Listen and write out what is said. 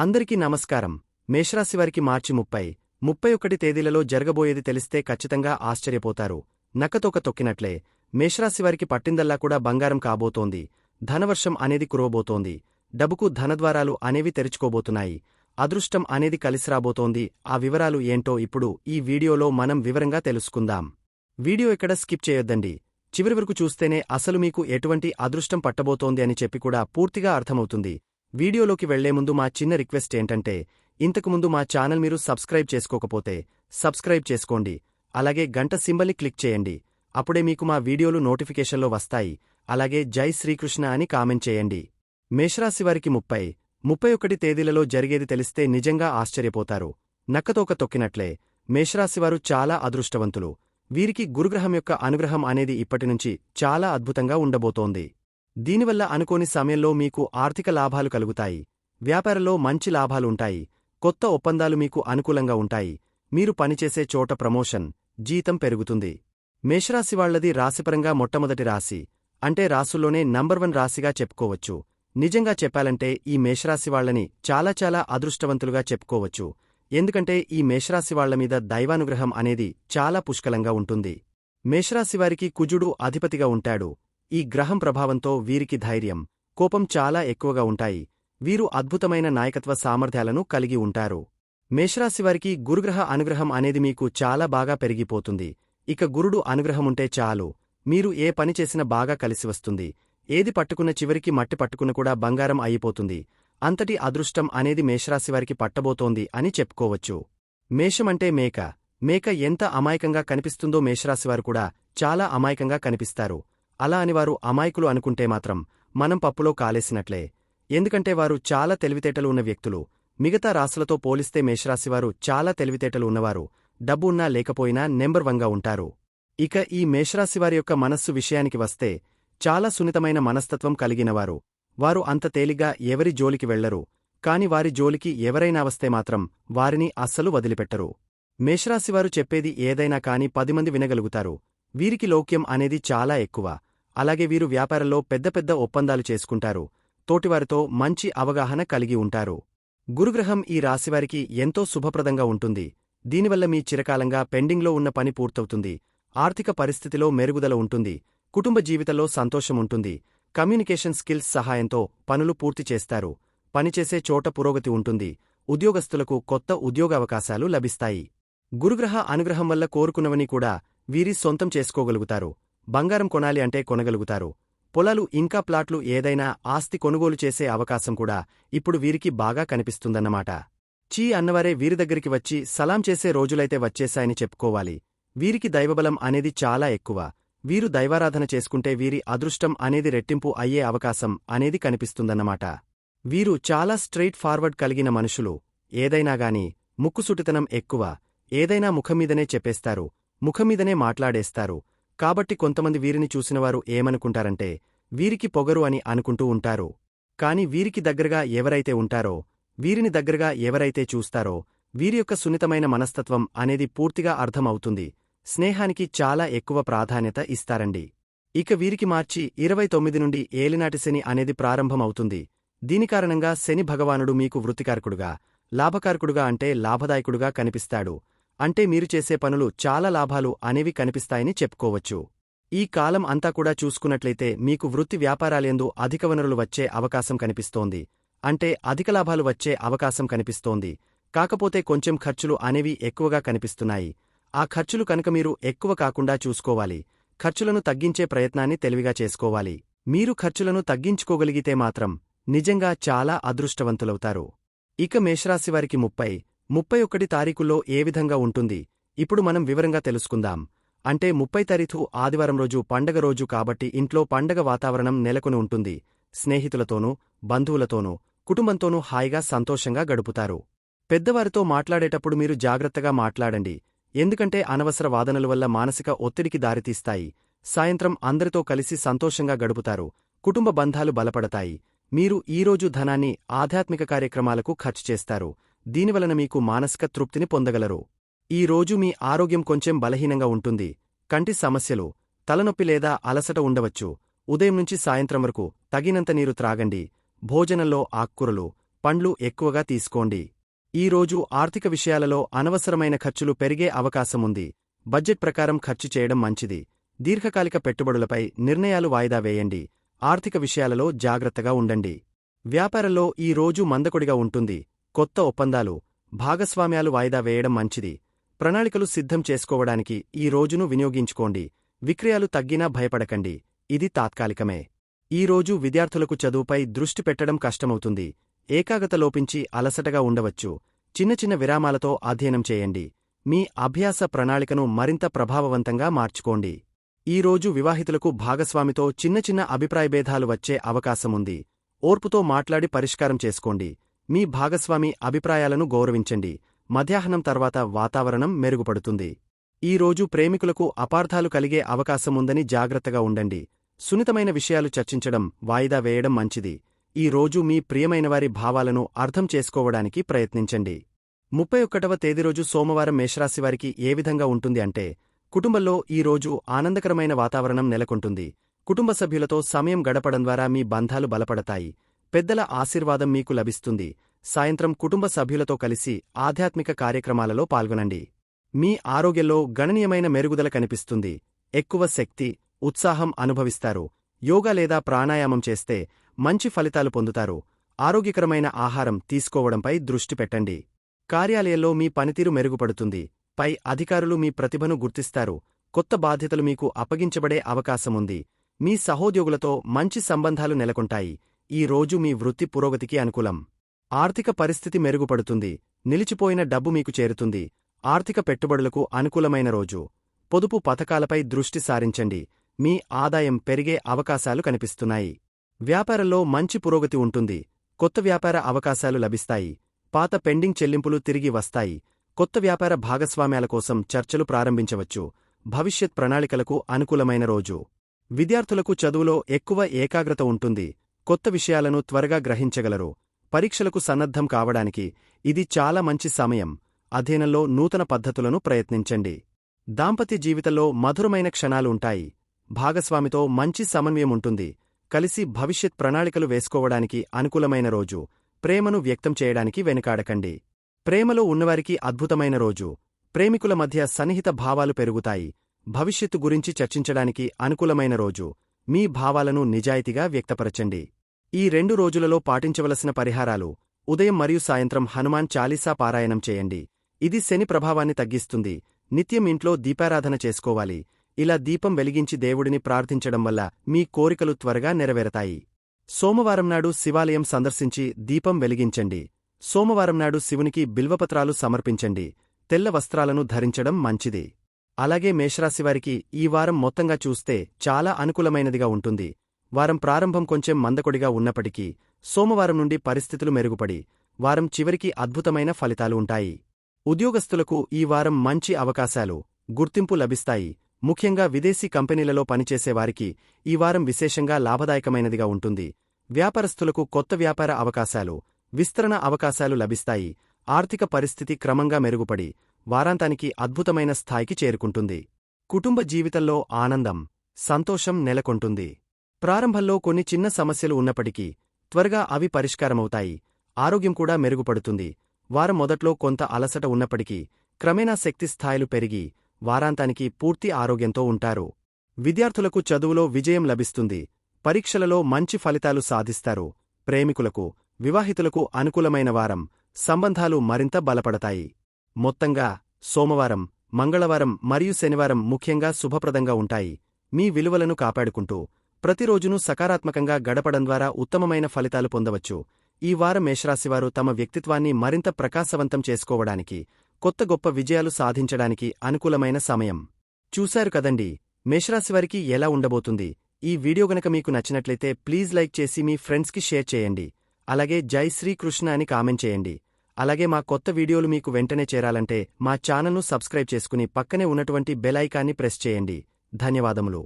అందరికీ నమస్కారం. మేషరాశివారికి మార్చి 30, 31 తేదీలలో జరగబోయేది తెలిస్తే ఖచ్చితంగా ఆశ్చర్యపోతారు. నక్కతోక తొక్కినట్లే మేషరాశివారికి పట్టిందల్లా కూడా బంగారం కాబోతోంది. ధనవర్షం అనేది కురవబోతోంది. డబ్బుకు ధనద్వారాలు అనేవి తెరుచుకోబోతున్నాయి. అదృష్టం అనేది కలిసిరాబోతోంది. ఆ వివరాలు ఏంటో ఇప్పుడు ఈ వీడియోలో మనం వివరంగా తెలుసుకుందాం. వీడియో ఎక్కడ స్కిప్ చేయొద్దండి. చివరి వరకు చూస్తేనే అసలు మీకు ఎటువంటి అదృష్టం పట్టబోతోంది అని చెప్పి కూడా పూర్తిగా అర్థమవుతుంది. వీడియోలోకి వెళ్లే ముందు మా చిన్న రిక్వెస్ట్ ఏంటంటే, ఇంతకుముందు మా ఛానల్ మీరు సబ్స్క్రైబ్ చేసుకోకపోతే సబ్స్క్రైబ్ చేసుకోండి. అలాగే గంట సింబల్ని క్లిక్ చేయండి. అప్పుడే మీకు మా వీడియోలు నోటిఫికేషన్లో వస్తాయి. అలాగే జై శ్రీకృష్ణ అని కామెంట్ చేయండి. మేషరాశివారికి 30, 31 తేదీలలో జరిగేది తెలిస్తే నిజంగా ఆశ్చర్యపోతారు. నక్కతోక తొక్కినట్లే మేషరాశివారు చాలా అదృష్టవంతులు. వీరికి గురుగ్రహం యొక్క అనుగ్రహం అనేది ఇప్పటినుంచి చాలా అద్భుతంగా ఉండబోతోంది. దీనివల్ల అనుకోని సమయంలో మీకు ఆర్థిక లాభాలు కలుగుతాయి. వ్యాపారంలో మంచి లాభాలుంటాయి. కొత్త ఒప్పందాలు మీకు అనుకూలంగా ఉంటాయి. మీరు పనిచేసే చోట ప్రమోషన్, జీతం పెరుగుతుంది. మేషరాశివాళ్లది రాశిపరంగా మొట్టమొదటి రాశి. అంటే రాసుల్లోనే నంబర్ 1 రాశిగా చెప్పుకోవచ్చు. నిజంగా చెప్పాలంటే ఈ మేషరాశివాళ్లని చాలా అదృష్టవంతులుగా చెప్పుకోవచ్చు. ఎందుకంటే ఈ మేషరాశివాళ్ల మీద దైవానుగ్రహం అనేది చాలా పుష్కలంగా ఉంటుంది. మేషరాశివారికి కుజుడు అధిపతిగా ఉంటాడు. ఈ గ్రహం ప్రభావంతో వీరికి ధైర్యం, కోపం చాలా ఎక్కువగా ఉంటాయి. వీరు అద్భుతమైన నాయకత్వ సామర్థ్యాలను కలిగి ఉంటారు. మేషరాశివారికి గురుగ్రహ అనుగ్రహం అనేది మీకు చాలా బాగా పెరిగిపోతుంది. ఇక గురుడు అనుగ్రహముంటే చాలు, మీరు ఏ పని చేసినా బాగా కలిసివస్తుంది. ఏది పట్టుకున్న చివరికి మట్టి పట్టుకున్న కూడా బంగారం అయిపోతుంది. అంతటి అదృష్టం అనేది మేషరాశివారికి పట్టబోతోంది అని చెప్పుకోవచ్చు. మేషమంటే మేక. మేక ఎంత అమాయకంగా కనిపిస్తుందో మేషరాశివారు కూడా చాలా అమాయకంగా కనిపిస్తారు. అలా అని వారు అమాయకులు అనుకుంటే మాత్రం మనం పప్పులో కాలేసినట్లే. ఎందుకంటే వారు చాలా తెలివితేటలు ఉన్న వ్యక్తులు. మిగతా రాశులతో పోలిస్తే మేషరాశివారు చాలా తెలివితేటలు ఉన్నవారు. డబ్బు ఉన్నా లేకపోయినా నెంబర్ 1గా ఉంటారు. ఇక ఈ మేషరాశివారి యొక్క మనస్సు విషయానికి వస్తే చాలా సున్నితమైన మనస్తత్వం కలిగినవారు. వారు అంత తేలిగ్గా ఎవరి జోలికి వెళ్లరు. కాని వారి జోలికి ఎవరైనా వస్తే మాత్రం వారిని అస్సలు వదిలిపెట్టరు. మేషరాశివారు చెప్పేది ఏదైనా కాని 10 మంది వినగలుగుతారు. వీరికి లౌక్యం అనేది చాలా ఎక్కువ. అలాగే వీరు వ్యాపారంలో పెద్ద ఒప్పందాలు చేసుకుంటారు. తోటివారితో మంచి అవగాహన కలిగి ఉంటారు. గురుగ్రహం ఈ రాశివారికి ఎంతో శుభప్రదంగా ఉంటుంది. దీనివల్ల మీ చిరకాలంగా పెండింగ్లో ఉన్న పని పూర్తవుతుంది. ఆర్థిక పరిస్థితిలో మెరుగుదల ఉంటుంది. కుటుంబ జీవితంలో సంతోషముంటుంది. కమ్యూనికేషన్ స్కిల్స్ సహాయంతో పనులు పూర్తి చేస్తారు. పనిచేసే చోట పురోగతి ఉంటుంది. ఉద్యోగస్తులకు కొత్త ఉద్యోగావకాశాలు లభిస్తాయి. గురుగ్రహ అనుగ్రహం వల్ల కోరుకున్నవని కూడా వీరి సొంతం చేసుకోగలుగుతారు. బంగారం కొనాలి అంటే కొనగలుగుతారు. పొలాలు ఇంకా ప్లాట్లు ఏదైనా ఆస్తి కొనుగోలు చేసే అవకాశం కూడా ఇప్పుడు వీరికి బాగా కనిపిస్తుందన్నమాట. చీ అన్నవారే వీరి దగ్గరికి వచ్చి సలాం చేసే రోజులైతే వచ్చేశాయని చెప్పుకోవాలి. వీరికి దైవబలం అనేది చాలా ఎక్కువ. వీరు దైవారాధన చేసుకుంటే వీరి అదృష్టం అనేది రెట్టింపు అయ్యే అవకాశం అనేది కనిపిస్తుందన్నమాట. వీరు చాలా స్ట్రెయిట్ ఫార్వర్డ్ కలిగిన మనుషులు. ఏదైనాగాని ముక్కుసూటితనం ఎక్కువ. ఏదైనా ముఖంమీదనే చెప్పేస్తారు. ముఖంమీదనే మాట్లాడేస్తారు. కాబట్టి కొంతమంది వీరిని చూసినవారు ఏమనుకుంటారంటే వీరికి పొగరు అని అనుకుంటూ ఉంటారు. కాని వీరికి దగ్గరగా ఎవరైతే ఉంటారో, వీరిని దగ్గరగా ఎవరైతే చూస్తారో వీరి యొక్క సున్నితమైన మనస్తత్వం అనేది పూర్తిగా అర్థం అవుతుంది. స్నేహానికి చాలా ఎక్కువ ప్రాధాన్యత ఇస్తారండి. ఇక వీరికి మార్చి 29 నుండి ఏలినాటి శని అనేది ప్రారంభమవుతుంది. దీని కారణంగా శని భగవానుడు మీకు వృత్తికారకుడుగా, లాభకారకుడుగా అంటే లాభదాయకుడుగా కనిపిస్తాడు. అంటే మీరు చేసే పనులు చాలా లాభాలు అనేవి కనిపిస్తాయని చెప్పుకోవచ్చు. ఈ కాలం అంతా కూడా చూసుకున్నట్లయితే మీకు వృత్తి వ్యాపారాలయందు అధిక వనరులు వచ్చే అవకాశం కనిపిస్తోంది. అంటే అధిక లాభాలు వచ్చే అవకాశం కనిపిస్తోంది. కాకపోతే కొంచెం ఖర్చులు అనేవి ఎక్కువగా కనిపిస్తున్నాయి. ఆ ఖర్చులు కనుక మీరు ఎక్కువ కాకుండా చూసుకోవాలి. ఖర్చులను తగ్గించే ప్రయత్నాన్ని తెలివిగా చేసుకోవాలి. మీరు ఖర్చులను తగ్గించుకోగలిగితే మాత్రం నిజంగా చాలా అదృష్టవంతులవుతారు. ఇక మేషరాశివారికి 30, 31 తారీఖుల్లో ఏ విధంగా ఉంటుంది ఇప్పుడు మనం వివరంగా తెలుసుకుందాం. అంటే 30 తారీఖు ఆదివారం రోజు పండగ రోజు కాబట్టి ఇంట్లో పండగ వాతావరణం నెలకొని ఉంటుంది. స్నేహితులతోనూ, బంధువులతోనూ, కుటుంబంతోనూ హాయిగా సంతోషంగా గడుపుతారు. పెద్దవారితో మాట్లాడేటప్పుడు మీరు జాగ్రత్తగా మాట్లాడండి. ఎందుకంటే అనవసర వాదనల వల్ల మానసిక ఒత్తిడికి దారితీస్తాయి. సాయంత్రం అందరితో కలిసి సంతోషంగా గడుపుతారు. కుటుంబ బంధాలు బలపడతాయి. మీరు ఈరోజు ధనాన్ని ఆధ్యాత్మిక కార్యక్రమాలకు ఖర్చు చేస్తారు. దీనివలన మీకు మానసిక తృప్తిని పొందగలరు. ఈ రోజు మీ ఆరోగ్యం కొంచెం బలహీనంగా ఉంటుంది. కంటి సమస్యలు, తలనొప్పి లేదా అలసట ఉండవచ్చు. ఉదయం నుంచి సాయంత్రం వరకు తగినంత నీరు త్రాగండి. భోజనంలో ఆకుకూరలు, పండ్లు ఎక్కువగా తీసుకోండి. ఈ రోజు ఆర్థిక విషయాలలో అనవసరమైన ఖర్చులు పెరిగే అవకాశముంది. బడ్జెట్ ప్రకారం ఖర్చు చేయడం మంచిది. దీర్ఘకాలిక పెట్టుబడులపై నిర్ణయాలు వాయిదా వేయండి. ఆర్థిక విషయాలలో జాగ్రత్తగా ఉండండి. వ్యాపారంలో ఈ రోజు మందకొడిగా ఉంటుంది. కొత్త ఒప్పందాలు, భాగస్వామ్యాలు వాయిదా వేయడం మంచిది. ప్రణాళికలు సిద్ధం చేసుకోవడానికి ఈ రోజును వినియోగించుకోండి. విక్రయాలు తగ్గినా భయపడకండి, ఇది తాత్కాలికమే. ఈ రోజు విద్యార్థులకు చదువుపై దృష్టి పెట్టడం కష్టమవుతుంది. ఏకాగ్రత లోపించి అలసటగా ఉండవచ్చు. చిన్న చిన్న విరామాలతో అధ్యయనం చేయండి. మీ అభ్యాస ప్రణాళికను మరింత ప్రభావవంతంగా మార్చుకోండి. ఈ రోజు వివాహితులకు భాగస్వామితో చిన్న చిన్న అభిప్రాయభేదాలు వచ్చే అవకాశముంది. ఓర్పుతో మాట్లాడి పరిష్కారం చేసుకోండి. మీ భాగస్వామి అభిప్రాయాలను గౌరవించండి. మధ్యాహ్నం తర్వాత వాతావరణం మెరుగుపడుతుంది. ఈ రోజు ప్రేమికులకు అపార్థాలు కలిగే అవకాశముందని జాగ్రత్తగా ఉండండి. సున్నితమైన విషయాలు చర్చించడం వాయిదా వేయడం మంచిది. ఈ రోజు మీ ప్రియమైనవారి భావాలను అర్థం చేసుకోవడానికి ప్రయత్నించండి. 31వ తేదీ రోజు సోమవారం మేషరాశివారికి ఏ విధంగా ఉంటుంది అంటే, కుటుంబంలో ఈ రోజు ఆనందకరమైన వాతావరణం నెలకొంటుంది. కుటుంబ సభ్యులతో సమయం గడపడం ద్వారా మీ బంధాలు బలపడతాయి. పెద్దల ఆశీర్వాదం మీకు లభిస్తుంది. సాయంత్రం కుటుంబ సభ్యులతో కలిసి ఆధ్యాత్మిక కార్యక్రమాలలో పాల్గొనండి. మీ ఆరోగ్యంలో గణనీయమైన మెరుగుదల కనిపిస్తుంది. ఎక్కువ శక్తి, ఉత్సాహం అనుభవిస్తారు. యోగా లేదా ప్రాణాయామం చేస్తే మంచి ఫలితాలు పొందుతారు. ఆరోగ్యకరమైన ఆహారం తీసుకోవడంపై దృష్టి పెట్టండి. కార్యాలయంలో మీ పనితీరు మెరుగుపడుతుంది. పై అధికారులు మీ ప్రతిభను గుర్తిస్తారు. కొత్త బాధ్యతలు మీకు అప్పగించబడే అవకాశముంది. మీ సహోద్యోగులతో మంచి సంబంధాలు నెలకొంటాయి. ఈ రోజు మీ వృత్తి పురోగతికి అనుకూలం. ఆర్థిక పరిస్థితి మెరుగుపడుతుంది. నిలిచిపోయిన డబ్బు మీకు చేరుతుంది. ఆర్థిక పెట్టుబడులకు అనుకూలమైన రోజు. పొదుపు పథకాలపై దృష్టి సారించండి. మీ ఆదాయం పెరిగే అవకాశాలు కనిపిస్తున్నాయి. వ్యాపారంలో మంచి పురోగతి ఉంటుంది. కొత్త వ్యాపార అవకాశాలు లభిస్తాయి. పాత పెండింగ్ చెల్లింపులు తిరిగి వస్తాయి. కొత్త వ్యాపార భాగస్వామ్యాల కోసం చర్చలు ప్రారంభించవచ్చు. భవిష్యత్ ప్రణాళికలకు అనుకూలమైన రోజు. విద్యార్థులకు చదువులో ఎక్కువ ఏకాగ్రత ఉంటుంది. కొత్త విషయాలను త్వరగా గ్రహించగలరు. పరీక్షలకు సన్నద్ధం కావడానికి ఇది చాలా మంచి సమయం. అధ్యయనంలో నూతన పద్ధతులను ప్రయత్నించండి. దాంపత్య జీవితంలో మధురమైన క్షణాలు ఉంటాయి. భాగస్వామితో మంచి సమన్వయముంటుంది. కలిసి భవిష్యత్ ప్రణాళికలు వేసుకోవడానికి అనుకూలమైన రోజు. ప్రేమను వ్యక్తం చేయడానికి వెనుకాడకండి. ప్రేమలో ఉన్నవారికి అద్భుతమైన రోజు. ప్రేమికుల మధ్య సన్నిహిత భావాలు పెరుగుతాయి. భవిష్యత్తు గురించి చర్చించడానికి అనుకూలమైన రోజు. మీ భావాలను నిజాయితీగా వ్యక్తపరచండి. ఈ 2 రోజులలో పాటించవలసిన పరిహారాలు: ఉదయం మరియు సాయంత్రం హనుమాన్ చాలీసా పారాయణం చేయండి. ఇది శని ప్రభావాన్ని తగ్గిస్తుంది. నిత్యం ఇంట్లో దీపారాధన చేసుకోవాలి. ఇలా దీపం వెలిగించి దేవుడిని ప్రార్థించడం వల్ల మీ కోరికలు త్వరగా నెరవేరతాయి. సోమవారం నాడు శివాలయం సందర్శించి దీపం వెలిగించండి. సోమవారం నాడు శివునికి బిల్వపత్రాలు సమర్పించండి. తెల్ల వస్త్రాలను ధరించడం మంచిది. అలాగే మేషరాశివారికి ఈ వారం మొత్తంగా చూస్తే చాలా అనుకూలమైనదిగా ఉంటుంది. వారం ప్రారంభం కొంచెం మందకొడిగా ఉన్నప్పటికీ సోమవారం నుండి పరిస్థితులు మెరుగుపడి వారం చివరికి అద్భుతమైన ఫలితాలు ఉంటాయి. ఉద్యోగస్తులకు ఈ వారం మంచి అవకాశాలు, గుర్తింపు లభిస్తాయి. ముఖ్యంగా విదేశీ కంపెనీలలో పనిచేసేవారికి ఈ వారం విశేషంగా లాభదాయకమైనదిగా ఉంటుంది. వ్యాపారస్తులకు కొత్త వ్యాపార అవకాశాలు, విస్తరణ అవకాశాలు లభిస్తాయి. ఆర్థిక పరిస్థితి క్రమంగా మెరుగుపడి వారాంతానికి అద్భుతమైన స్థాయికి చేరుకుంటుంది. కుటుంబ జీవితంలో ఆనందం, సంతోషం నెలకొంటుంది. ప్రారంభంలో కొన్ని చిన్న సమస్యలు ఉన్నప్పటికీ త్వరగా అవి పరిష్కారమవుతాయి. ఆరోగ్యం కూడా మెరుగుపడుతుంది. వారం మొదట్లో కొంత అలసట ఉన్నప్పటికీ క్రమేణా శక్తి స్థాయిలు పెరిగి వారాంతానికి పూర్తి ఆరోగ్యంతో ఉంటారు. విద్యార్థులకు చదువులో విజయం లభిస్తుంది. పరీక్షలలో మంచి ఫలితాలు సాధిస్తారు. ప్రేమికులకు, వివాహితులకు అనుకూలమైన వారం. సంబంధాలు మరింత బలపడతాయి. మొత్తంగా సోమవారం, మంగళవారం మరియు శనివారం ముఖ్యంగా శుభప్రదంగా ఉంటాయి. మీ విలువలను కాపాడుకుంటూ ప్రతిరోజును సకారాత్మకంగా గడపడం ద్వారా ఉత్తమమైన ఫలితాలు పొందవచ్చు. ఈ వారం మేషరాశివారు తమ వ్యక్తిత్వాన్ని మరింత ప్రకాశవంతం చేసుకోవడానికి, కొత్త గొప్ప విజయాలు సాధించడానికి అనుకూలమైన సమయం. చూశారు కదండి, మేషరాశివారికి ఎలా ఉండబోతుంది. ఈ వీడియో గనక మీకు నచ్చినట్లయితే ప్లీజ్ లైక్ చేసి మీ ఫ్రెండ్స్కి షేర్ చేయండి. అలాగే జై శ్రీకృష్ణ అని కామెంట్ చేయండి. అలాగే మా కొత్త వీడియోలు మీకు వెంటనే చేరాలంటే మా ఛానల్ను సబ్స్క్రైబ్ చేసుకుని పక్కనే ఉన్నటువంటి బెల్ ఐకాన్ని ప్రెస్ చేయండి. ధన్యవాదములు.